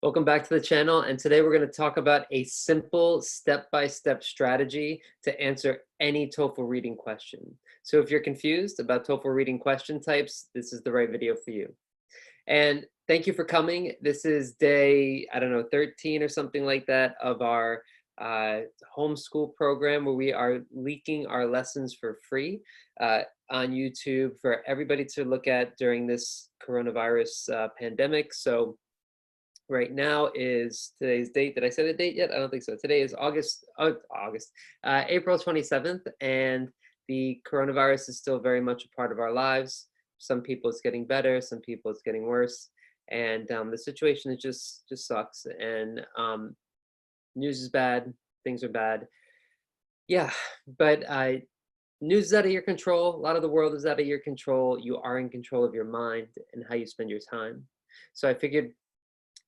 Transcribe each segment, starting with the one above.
Welcome back to the channel, and today we're going to talk about a simple step-by-step strategy to answer any TOEFL reading question. So if you're confused about TOEFL reading question types, this is the right video for you. And thank you for coming. This is day, I don't know, 13 or something like that of our homeschool program where we are leaking our lessons for free on YouTube for everybody to look at during this coronavirus pandemic. So right now is today's date. Did I say the date yet? I don't think so. Today is April 27th, and the coronavirus is still very much a part of our lives. Some people it's getting better, some people it's getting worse, and the situation is just sucks. And news is bad, things are bad. Yeah, but news is out of your control. A lot of the world is out of your control. You are in control of your mind and how you spend your time. So I figured,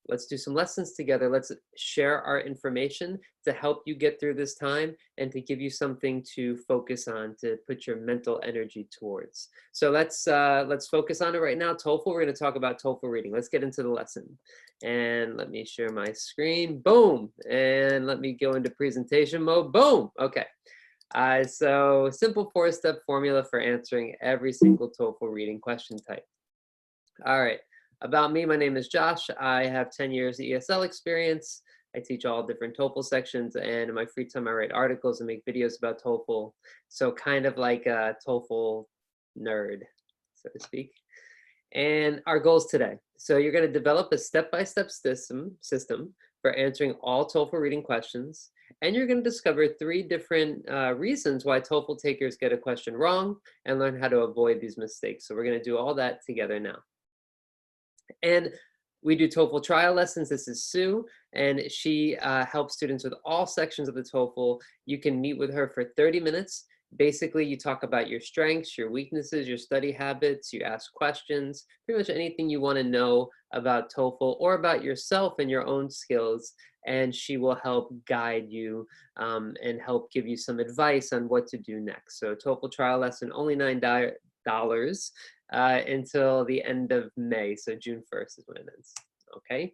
let's do some lessons together. Let's share our information to help you get through this time and to give you something to focus on, to put your mental energy towards. So let's focus on it right now. TOEFL, we're going to talk about TOEFL reading. Let's get into the lesson. And let me share my screen. Boom. And let me go into presentation mode. Boom. Okay. So simple 4-step formula for answering every single TOEFL reading question type. All right. About me, my name is Josh. I have 10 years of ESL experience. I teach all different TOEFL sections, and in my free time I write articles and make videos about TOEFL. So kind of like a TOEFL nerd, so to speak. And our goals today. So you're going to develop a step-by-step system for answering all TOEFL reading questions. And you're going to discover 3 different reasons why TOEFL takers get a question wrong and learn how to avoid these mistakes. So we're going to do all that together now. And we do TOEFL trial lessons. This is Sue, and she helps students with all sections of the TOEFL. You can meet with her for 30 minutes. Basically, you talk about your strengths, your weaknesses, your study habits, you ask questions, pretty much anything you want to know about TOEFL or about yourself and your own skills, and she will help guide you and help give you some advice on what to do next. So TOEFL trial lesson, only $9 until the end of May. So June 1st is when it ends. Okay.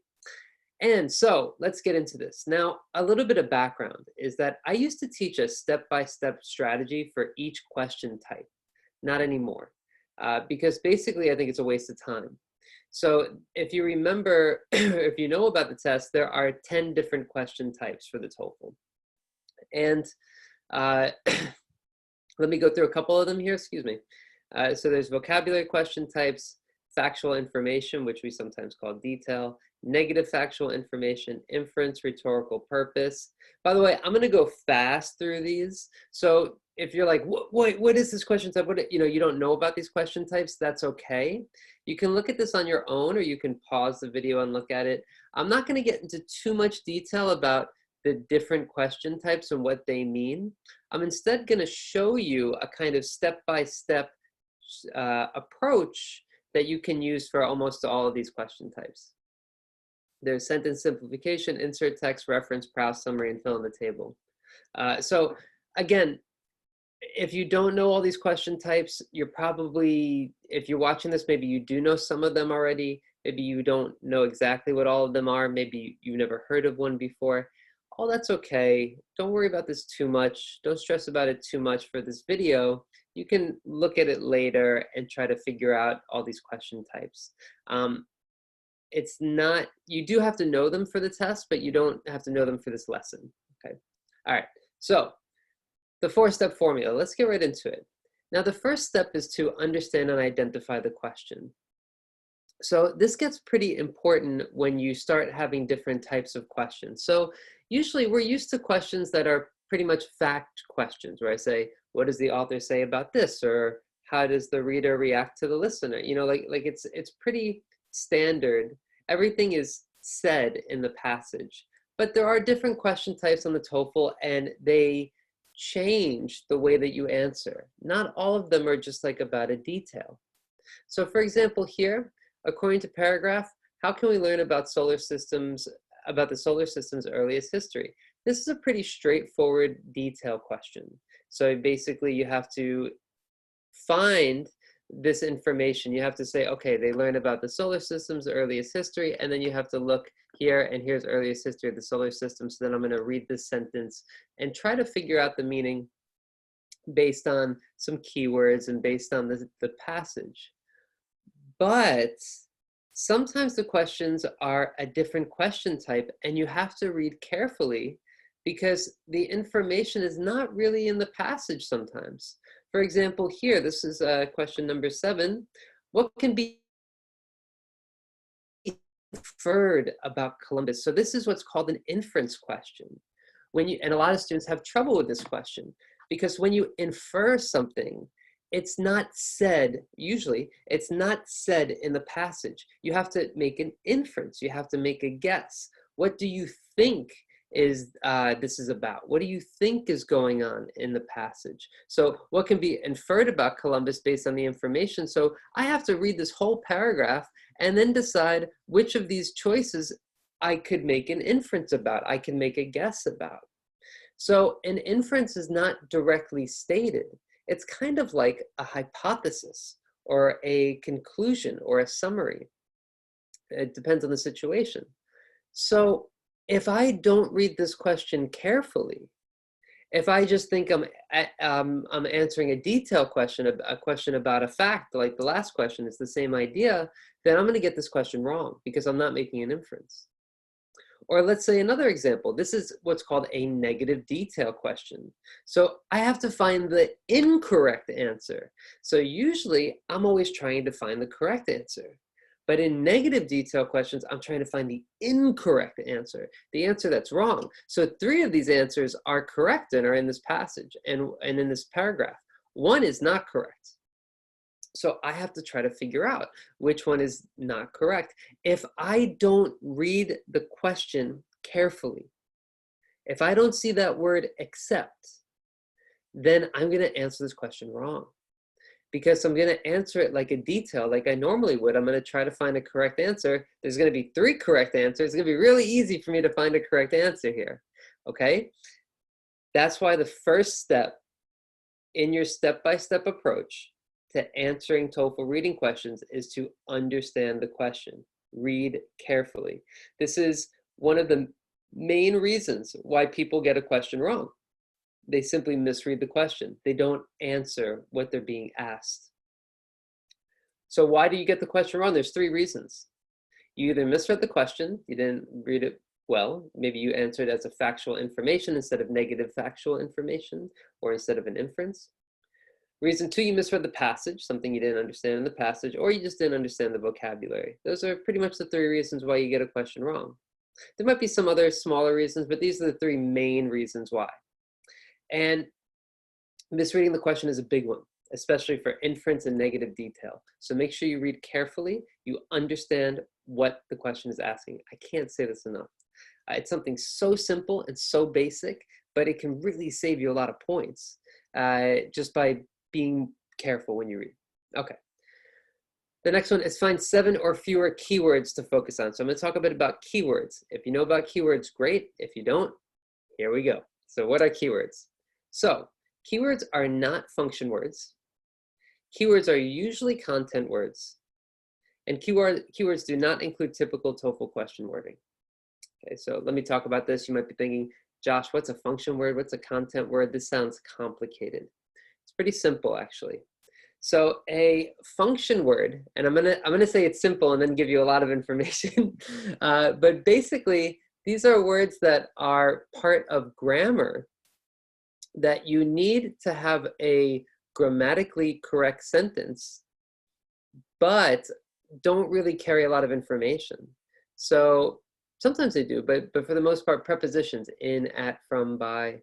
And so let's get into this. Now, a little bit of background is that I used to teach a step-by-step strategy for each question type. Not anymore, because basically I think it's a waste of time. So if you remember, if you know about the test, there are 10 different question types for the TOEFL. And let me go through a couple of them here, excuse me. So there's vocabulary question types, factual information, which we sometimes call detail, negative factual information, inference, rhetorical purpose. By the way, I'm going to go fast through these. So if you're like, what is this question type? You don't know about these question types, that's okay. You can look at this on your own, or you can pause the video and look at it. I'm not going to get into too much detail about the different question types and what they mean. I'm instead going to show you a kind of step-by-step approach that you can use for almost all of these question types. There's sentence simplification, insert text, reference, browse summary, and fill in the table. So again, if you don't know all these question types, you're probably, if you're watching this, maybe you do know some of them already. Maybe you don't know exactly what all of them are. Maybe you've never heard of one before. All that's okay. Don't worry about this too much. Don't stress about it too much for this video. You can look at it later and try to figure out all these question types. It's not, you do have to know them for the test, but you don't have to know them for this lesson, okay? All right, so the 4-step formula, let's get right into it. Now, the first step is to understand and identify the question. So this gets pretty important when you start having different types of questions. So usually we're used to questions that are pretty much fact questions, where I say, what does the author say about this? Or how does the reader react to the listener? You know, like it's pretty standard. Everything is said in the passage. But there are different question types on the TOEFL, and they change the way that you answer. Not all of them are just like about a detail. So for example, here, according to paragraph, how can we learn about the solar system's earliest history? This is a pretty straightforward detail question. So basically you have to find this information. You have to say, okay, they learned about the solar system's earliest history, and then you have to look here, and here's earliest history of the solar system. So then I'm going to read this sentence and try to figure out the meaning based on some keywords and based on the passage. But sometimes the questions are a different question type, and you have to read carefully because the information is not really in the passage sometimes. For example, here, this is question number 7. What can be inferred about Columbus? So this is what's called an inference question. And a lot of students have trouble with this question because when you infer something, it's not said, usually, it's not said in the passage. You have to make an inference. You have to make a guess. What do you think this is about? What do you think is going on in the passage? So what can be inferred about Columbus based on the information? So I have to read this whole paragraph and then decide which of these choices I could make an inference about, I can make a guess about. So an inference is not directly stated. It's kind of like a hypothesis or a conclusion or a summary. It depends on the situation. So if I don't read this question carefully, if I just think I'm answering a detailed question, a question about a fact, like the last question is the same idea, then I'm going to get this question wrong because I'm not making an inference. Or let's say another example. This is what's called a negative detail question. So I have to find the incorrect answer. So usually I'm always trying to find the correct answer. But in negative detail questions, I'm trying to find the incorrect answer, the answer that's wrong. So 3 of these answers are correct and are in this passage and in this paragraph. 1 is not correct. So I have to try to figure out which one is not correct. If I don't read the question carefully, if I don't see that word accept, then I'm going to answer this question wrong. Because I'm going to answer it like a detail, like I normally would. I'm going to try to find a correct answer. There's going to be 3 correct answers. It's going to be really easy for me to find a correct answer here. Okay? That's why the first step in your step-by-step approach to answering TOEFL reading questions is to understand the question. Read carefully. This is one of the main reasons why people get a question wrong. They simply misread the question. They don't answer what they're being asked. So why do you get the question wrong? There's 3 reasons. You either misread the question, you didn't read it well, maybe you answered as a factual information instead of negative factual information, or instead of an inference. Reason 2, you misread the passage, something you didn't understand in the passage, or you just didn't understand the vocabulary. Those are pretty much the 3 reasons why you get a question wrong. There might be some other smaller reasons, but these are the 3 main reasons why. And misreading the question is a big one, especially for inference and negative detail. So make sure you read carefully, you understand what the question is asking. I can't say this enough. It's something so simple and so basic, but it can really save you a lot of points just by being careful when you read. Okay. The next one is find 7 or fewer keywords to focus on. So I'm going to talk a bit about keywords. If you know about keywords, great. If you don't, here we go. So what are keywords? So keywords are not function words. Keywords are usually content words. And keywords do not include typical TOEFL question wording. Okay, so let me talk about this. You might be thinking, Josh, what's a function word? What's a content word? This sounds complicated. It's pretty simple, actually. So a function word, and I'm gonna say it's simple and then give you a lot of information. But basically, these are words that are part of grammar that you need to have a grammatically correct sentence, but don't really carry a lot of information. So sometimes they do, but for the most part, prepositions, in, at, from, by,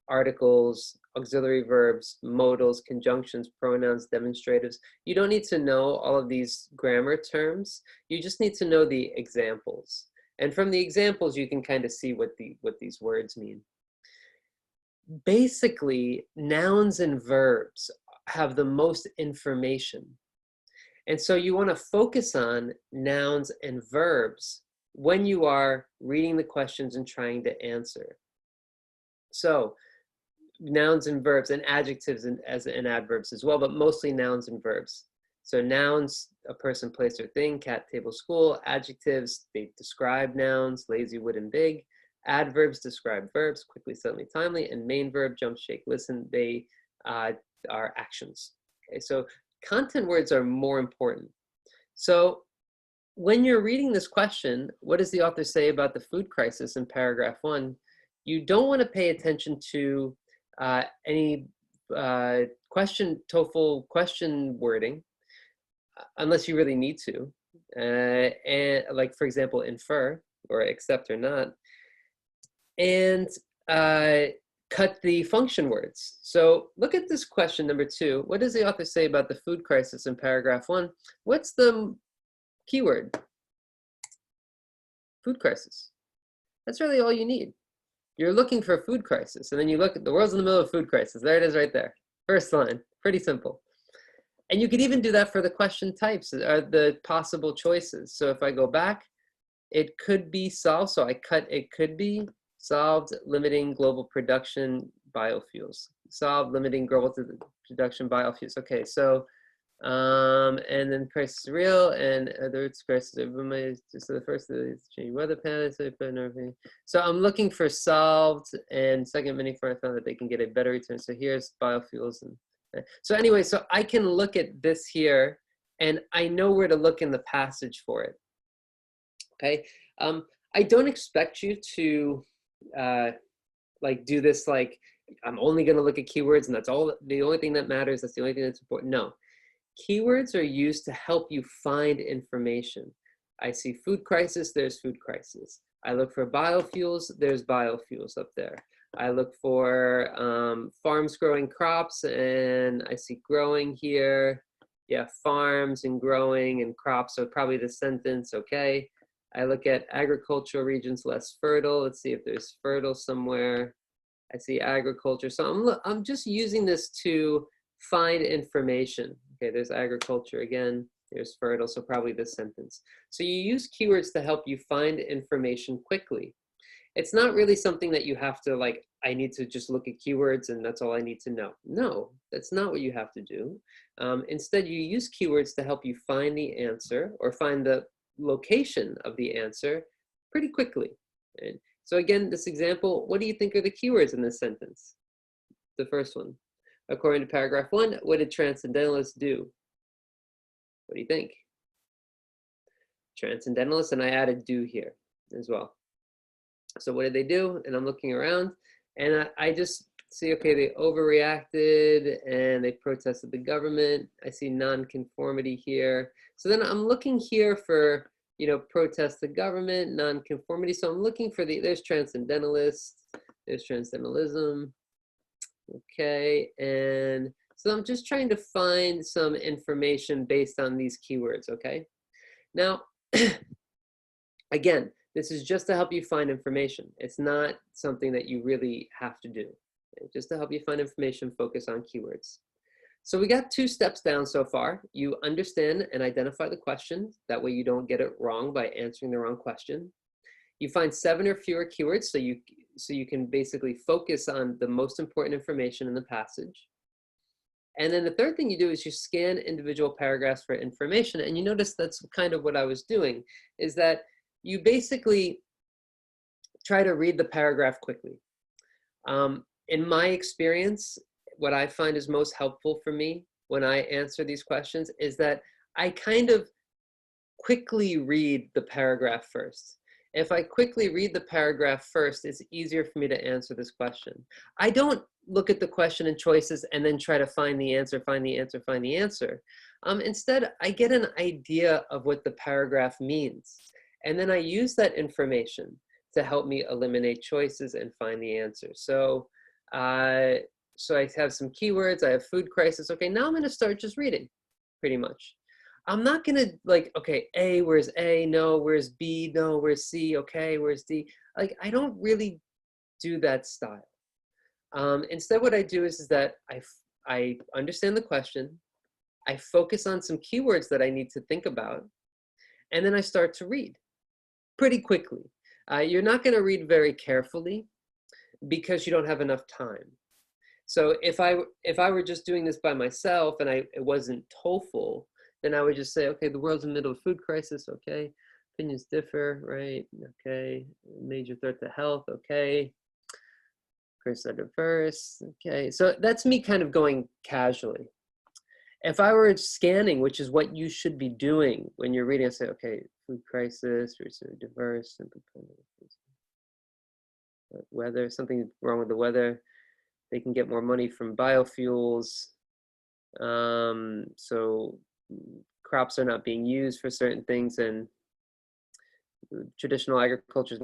articles, auxiliary verbs, modals, conjunctions, pronouns, demonstratives. You don't need to know all of these grammar terms. You just need to know the examples. And from the examples, you can kind of see what these words mean. Basically, nouns and verbs have the most information. And so you want to focus on nouns and verbs when you are reading the questions and trying to answer. So nouns and verbs and adjectives and adverbs as well, but mostly nouns and verbs. So nouns, a person, place, or thing, cat, table, school. Adjectives, they describe nouns, lazy, wooden, big. Adverbs describe verbs, quickly, suddenly, timely. And main verb, jump, shake, listen, they are actions. Okay, so content words are more important. So when you're reading this question, what does the author say about the food crisis in paragraph 1? You don't want to pay attention to any TOEFL question wording, unless you really need to. And like, for example, infer or accept or not. And cut the function words. So look at this question number 2. What does the author say about the food crisis in paragraph 1? What's the keyword? Food crisis. That's really all you need. You're looking for a food crisis, and then you look at the world's in the middle of a food crisis. There it is right there. First line, pretty simple. And you could even do that for the question types, or the possible choices. So if I go back, it could be solved. So I cut, it could be solved, limiting global production biofuels. Solved, limiting global production biofuels. Okay, so and then crisis is real, and other crisis. So the first is changing weather patterns. So I'm looking for solved, and second meaning for I found that they can get a better return. So here's biofuels, and so anyway, so I can look at this here, and I know where to look in the passage for it. Okay, I don't expect you to like do this like I'm only going to look at keywords, and that's all. The only thing that matters. That's the only thing that's important. No. Keywords are used to help you find information. I see food crisis, there's food crisis. I look for biofuels, there's biofuels up there. I look for farms growing crops, and I see growing here. Yeah, farms and growing and crops, so probably the sentence, okay. I look at agricultural regions less fertile. Let's see if there's fertile somewhere. I see agriculture. So I'm just using this to find information. Okay, there's agriculture again, there's fertile, so probably this sentence. So you use keywords to help you find information quickly. It's not really something that you have to like, I need to just look at keywords and that's all I need to know. No, that's not what you have to do. Instead, you use keywords to help you find the answer or find the location of the answer pretty quickly. And so again, this example, what do you think are the keywords in this sentence? The first one. According to paragraph 1, what did transcendentalists do? What do you think? Transcendentalists, and I added do here as well. So what did they do? And I'm looking around, and I just see, okay, they overreacted and they protested the government. I see nonconformity here. So then I'm looking here for, you know, protest the government, nonconformity. So I'm looking for there's transcendentalists, there's transcendentalism. Okay, and so I'm just trying to find some information based on these keywords, okay? Now, again, this is just to help you find information. It's not something that you really have to do. Okay? Just to help you find information, focus on keywords. So we got 2 steps down so far. You understand and identify the question. That way you don't get it wrong by answering the wrong question. You find 7 or fewer keywords so you can basically focus on the most important information in the passage. And then the third thing you do is you scan individual paragraphs for information. And you notice that's kind of what I was doing, is that you basically try to read the paragraph quickly. In my experience, what I find is most helpful for me when I answer these questions is that I kind of quickly read the paragraph first. If I quickly read the paragraph first, it's easier for me to answer this question. I don't look at the question and choices and then try to find the answer, find the answer, find the answer. Instead, I get an idea of what the paragraph means. And then I use that information to help me eliminate choices and find the answer. So I have some keywords, I have food crisis. Okay, now I'm gonna start just reading, pretty much. I'm not gonna like, okay, A, where's A? No, where's B? No, where's C? Okay, where's D? Like, I don't really do that style. Instead, what I do is that I understand the question, I focus on some keywords that I need to think about, and then I start to read pretty quickly. You're not gonna read very carefully because you don't have enough time. So if I were just doing this by myself and it wasn't TOEFL, then I would just say, okay, the world's in the middle of a food crisis, okay. Opinions differ, right? Okay. Major threat to health, okay. Critics are diverse, okay. So that's me kind of going casually. If I were scanning, which is what you should be doing when you're reading, I say, okay, food crisis, diverse, weather, something wrong with the weather. They can get more money from biofuels. So crops are not being used for certain things, and traditional agriculture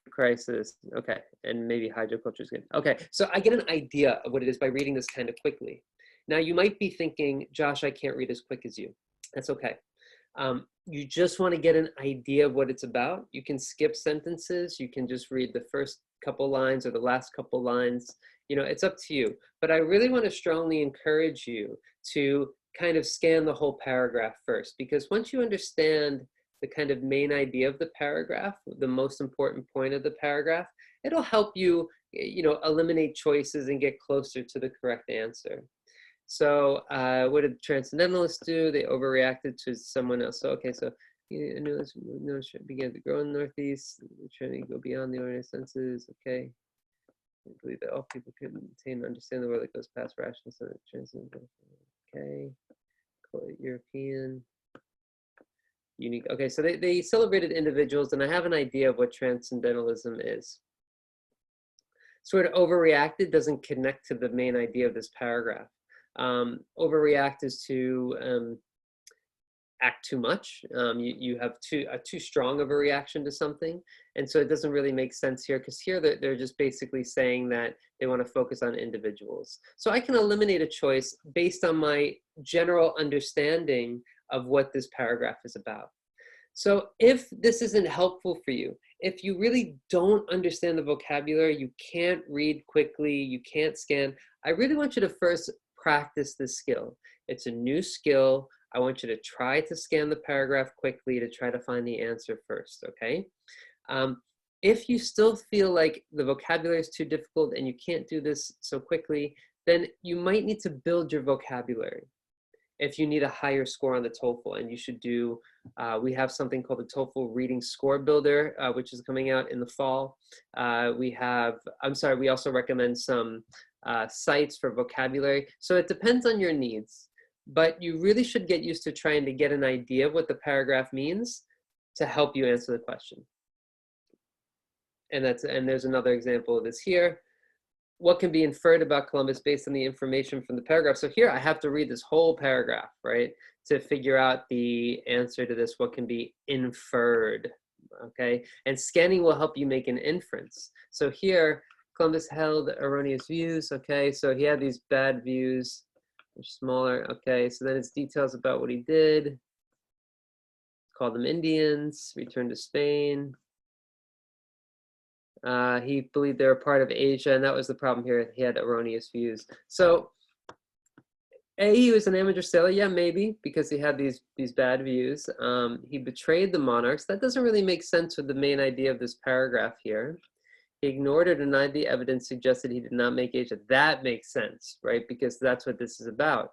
crisis. Okay, and maybe hydroculture is good. Okay, so I get an idea of what it is by reading this kind of quickly. Now you might be thinking, Josh, I can't read as quick as you. That's okay. You just want to get an idea of what it's about. You can skip sentences. You can just read the first couple lines or the last couple lines. You know, it's up to you. But I really want to strongly encourage you to kind of scan the whole paragraph first, because once you understand the kind of main idea of the paragraph, the most important point of the paragraph, it'll help you, you know, eliminate choices and get closer to the correct answer. So what did transcendentalists do? They overreacted to someone else. So, okay, so notice began to grow in the Northeast, trying to go beyond the ordinary senses. Okay. I believe that all people can attain and understand the world that goes past rational sense. Transcendental. Okay. European. Unique. Okay, so they celebrated individuals, and I have an idea of what transcendentalism is. Sort of overreacted doesn't connect to the main idea of this paragraph. Overreact is to act too much. You have too strong of a reaction to something, and so it doesn't really make sense here, because here they're just basically saying that they want to focus on individuals. So I can eliminate a choice based on my general understanding of what this paragraph is about. So if this isn't helpful for you, if you really don't understand the vocabulary, you can't read quickly, you can't scan, I really want you to first practice this skill. It's a new skill. I want you to try to scan the paragraph quickly to try to find the answer first, okay? If you still feel like the vocabulary is too difficult and you can't do this so quickly, then you might need to build your vocabulary. If you need a higher score on the TOEFL, and you should do, we have something called the TOEFL Reading Score Builder, which is coming out in the fall. We also recommend some sites for vocabulary. So it depends on your needs, but you really should get used to trying to get an idea of what the paragraph means to help you answer the question. And there's another example of this here. What can be inferred about Columbus based on the information from the paragraph? So here I have to read this whole paragraph, right, to figure out the answer to this, what can be inferred, okay? And scanning will help you make an inference. So here, Columbus held erroneous views, okay? So he had these bad views, smaller, okay? So then it's details about what he did. Called them Indians, returned to Spain. He believed they were part of Asia, and that was the problem here. He had erroneous views. So, he was an amateur sailor. Yeah, maybe, because he had these bad views. He betrayed the monarchs. That doesn't really make sense with the main idea of this paragraph here. He ignored or denied the evidence suggested he did not make Asia. That makes sense, right? Because that's what this is about.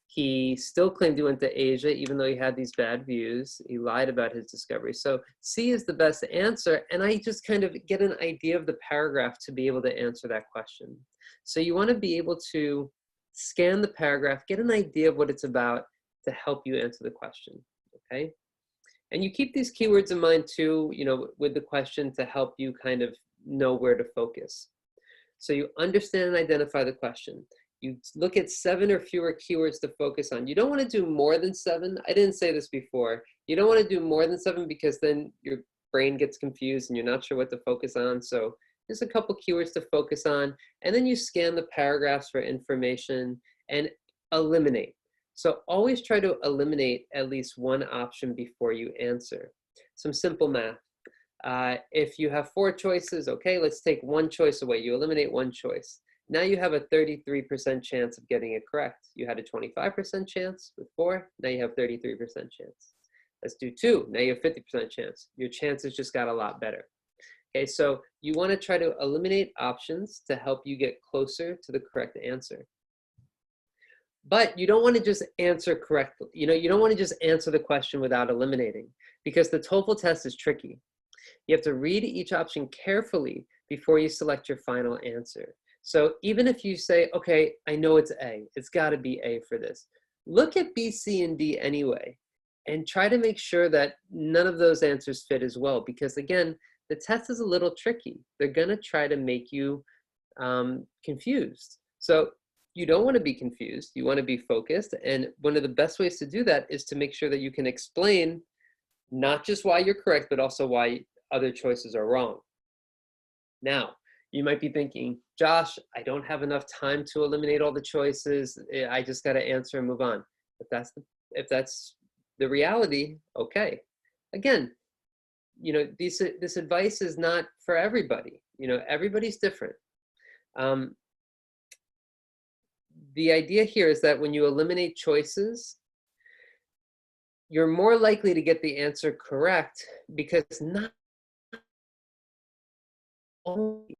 He still claimed he went to Asia, even though he had these bad views. He lied about his discovery. So C is the best answer. And I just kind of get an idea of the paragraph to be able to answer that question. So you want to be able to scan the paragraph, get an idea of what it's about to help you answer the question, okay? And you keep these keywords in mind too, you know, with the question to help you kind of know where to focus. So you understand and identify the question. You look at 7 or fewer keywords to focus on. You don't want to do more than 7. I didn't say this before. You don't want to do more than 7 because then your brain gets confused and you're not sure what to focus on. So there's a couple keywords to focus on. And then you scan the paragraphs for information and eliminate. So always try to eliminate at least one option before you answer. Some simple math. If you have 4 choices, okay, let's take one choice away. You eliminate one choice. Now you have a 33% chance of getting it correct. You had a 25% chance with 4. Now you have 33% chance. Let's do 2. Now you have 50% chance. Your chances just got a lot better. Okay, so you want to try to eliminate options to help you get closer to the correct answer. But you don't want to just answer correctly. You don't want to just answer the question without eliminating, because the TOEFL test is tricky. You have to read each option carefully before you select your final answer. So even if you say, okay, I know it's A, it's got to be A for this, look at B, C, and D anyway, and try to make sure that none of those answers fit as well, because again, the test is a little tricky. They're going to try to make you confused. So you don't want to be confused. You want to be focused. And one of the best ways to do that is to make sure that you can explain not just why you're correct, but also why other choices are wrong. Now, you might be thinking, Josh, I don't have enough time to eliminate all the choices. I just got to answer and move on. If that's the reality, okay. Again, this advice is not for everybody. Everybody's different. The idea here is that when you eliminate choices, you're more likely to get the answer correct, because not only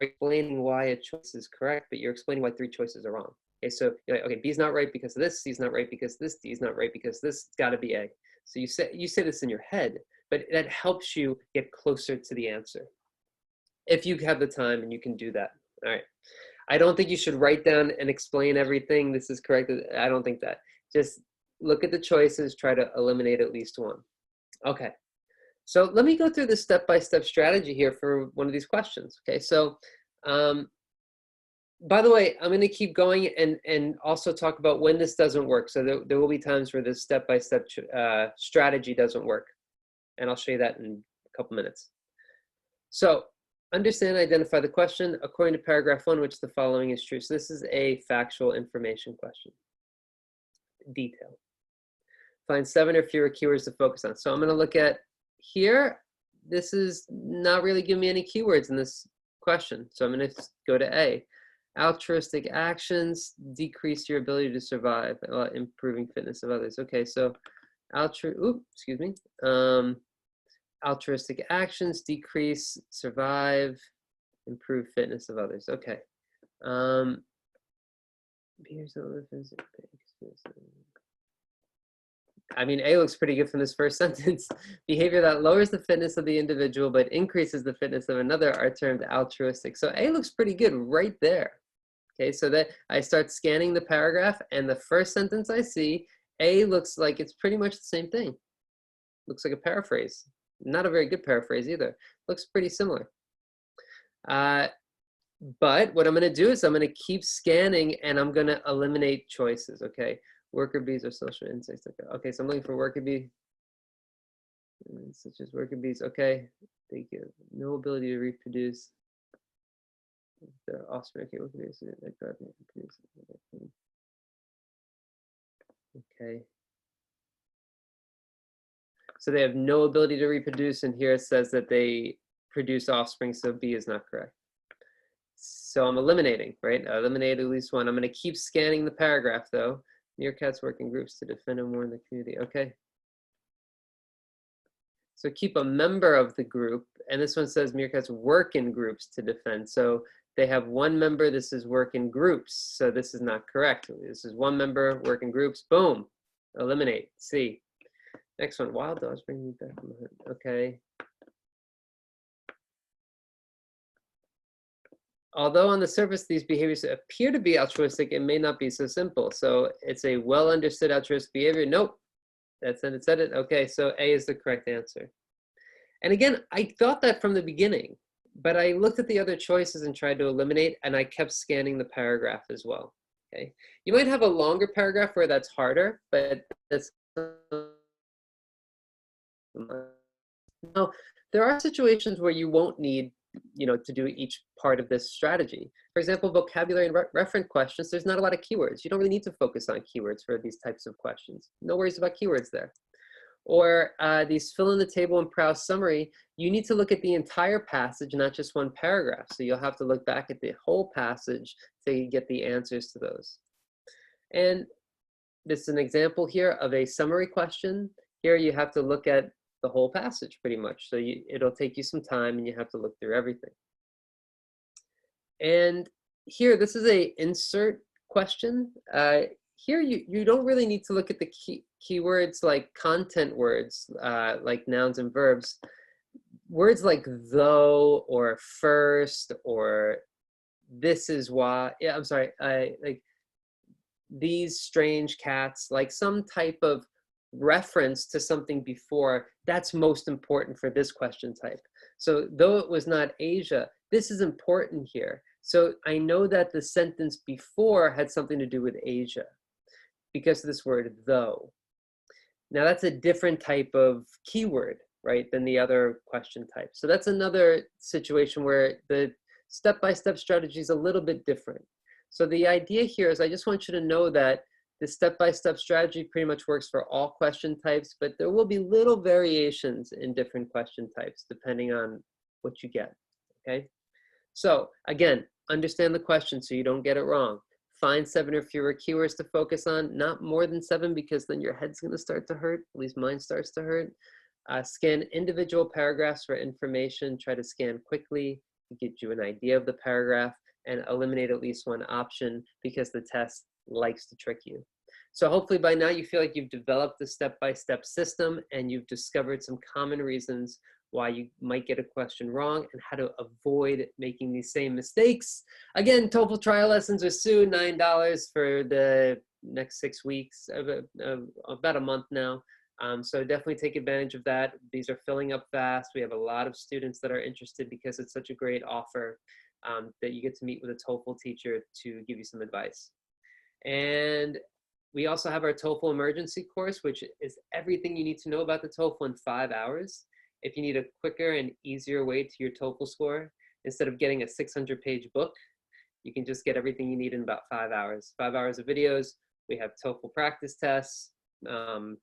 explaining why a choice is correct, but you're explaining why 3 choices are wrong. Okay, so you're like, okay, B's not right because of this, C's not right because of this, D's not right because this, it's got to be A. So you say this in your head, but that helps you get closer to the answer if you have the time and you can do that. All right. I don't think you should write down and explain everything. This is correct. I don't think that. Just look at the choices, try to eliminate at least one. Okay. So let me go through the step-by-step strategy here for one of these questions. Okay. So, by the way, I'm going to keep going and also talk about when this doesn't work. So there will be times where this step-by-step strategy doesn't work. And I'll show you that in a couple minutes. So understand and identify the question according to paragraph 1, which the following is true. So this is a factual information question. Detail. Find 7 or fewer keywords to focus on. So I'm going to look at here. This is not really giving me any keywords in this question. So I'm going to go to A. Altruistic actions decrease your ability to survive, improving fitness of others. Okay, so altruistic actions decrease, survive, improve fitness of others. Okay. I mean, A looks pretty good from this first sentence. Behavior that lowers the fitness of the individual but increases the fitness of another are termed altruistic. So A looks pretty good right there. Okay, so that I start scanning the paragraph, and the first sentence I see, A looks like it's pretty much the same thing. Looks like a paraphrase. Not a very good paraphrase either. Looks pretty similar. But what I'm going to do is I'm going to keep scanning, and I'm going to eliminate choices. Okay, worker bees are social insects. Okay, so I'm looking for worker bee, such as worker bees. Okay, they give no ability to reproduce. Their offspring. Okay, worker bees. Okay. So they have no ability to reproduce, and here it says that they produce offspring, so B is not correct. So I'm eliminating, right? I eliminated at least one. I'm going to keep scanning the paragraph, though. Meerkats work in groups to defend and warn the community. Okay. So keep a member of the group, and this one says meerkats work in groups to defend. So they have one member. This is work in groups, so this is not correct. This is one member, work in groups. Boom. Eliminate. C. Next one, wild dogs bring me back from the hunt. Okay. Although on the surface these behaviors appear to be altruistic, it may not be so simple. So it's a well understood altruistic behavior. Nope. That's it. It said it. Okay, so A is the correct answer. And again, I thought that from the beginning, but I looked at the other choices and tried to eliminate, and I kept scanning the paragraph as well. Okay. You might have a longer paragraph where that's harder, but that's now, there are situations where you won't need, to do each part of this strategy. For example, vocabulary and reference questions, there's not a lot of keywords. You don't really need to focus on keywords for these types of questions. No worries about keywords there. Or these fill in the table and browse summary, you need to look at the entire passage, not just one paragraph. So you'll have to look back at the whole passage to get the answers to those. And this is an example here of a summary question. Here you have to look at the whole passage pretty much. So it'll take you some time and you have to look through everything. And here, this is a insert question. here you don't really need to look at the keywords like content words, like nouns and verbs. Words like though or first or this is why, yeah, I'm sorry, like these strange cats, like some type of reference to something before, that's most important for this question type. So though it was not Asia, this is important here. So I know that the sentence before had something to do with Asia because of this word though. Now that's a different type of keyword, right, than the other question type. So that's another situation where the step-by-step strategy is a little bit different. So the idea here is I just want you to know that the step-by-step strategy pretty much works for all question types, but there will be little variations in different question types depending on what you get, okay? So again, understand the question so you don't get it wrong. Find 7 or fewer keywords to focus on, not more than 7 because then your head's gonna start to hurt, at least mine starts to hurt. Scan individual paragraphs for information, try to scan quickly to get you an idea of the paragraph, and eliminate at least one option because the test likes to trick you. So hopefully by now you feel like you've developed the step-by-step system and you've discovered some common reasons why you might get a question wrong and how to avoid making these same mistakes. Again, TOEFL trial lessons are soon, $9 for the next 6 weeks, about a month now. So definitely take advantage of that. These are filling up fast. We have a lot of students that are interested because it's such a great offer that you get to meet with a TOEFL teacher to give you some advice. And we also have our TOEFL emergency course, which is everything you need to know about the TOEFL in 5 hours. If you need a quicker and easier way to your TOEFL score, instead of getting a 600-page book, you can just get everything you need in about 5 hours. 5 hours of videos. We have TOEFL practice tests. Check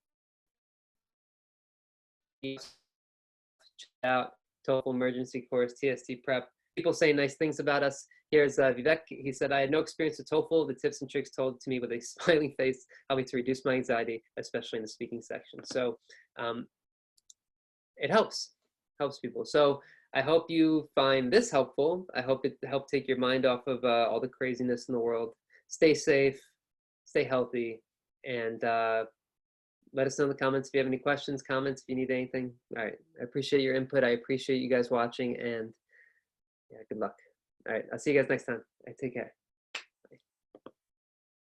out TOEFL emergency course, TST prep. People say nice things about us. Here's Vivek. He said, I had no experience with TOEFL. The tips and tricks told to me with a smiling face helped me to reduce my anxiety, especially in the speaking section. So it helps people. So I hope you find this helpful. I hope it helped take your mind off of all the craziness in the world. Stay safe, stay healthy, and let us know in the comments if you have any questions, comments, if you need anything. All right, I appreciate your input. I appreciate you guys watching, and yeah, good luck. All right, I'll see you guys next time. All right, take care.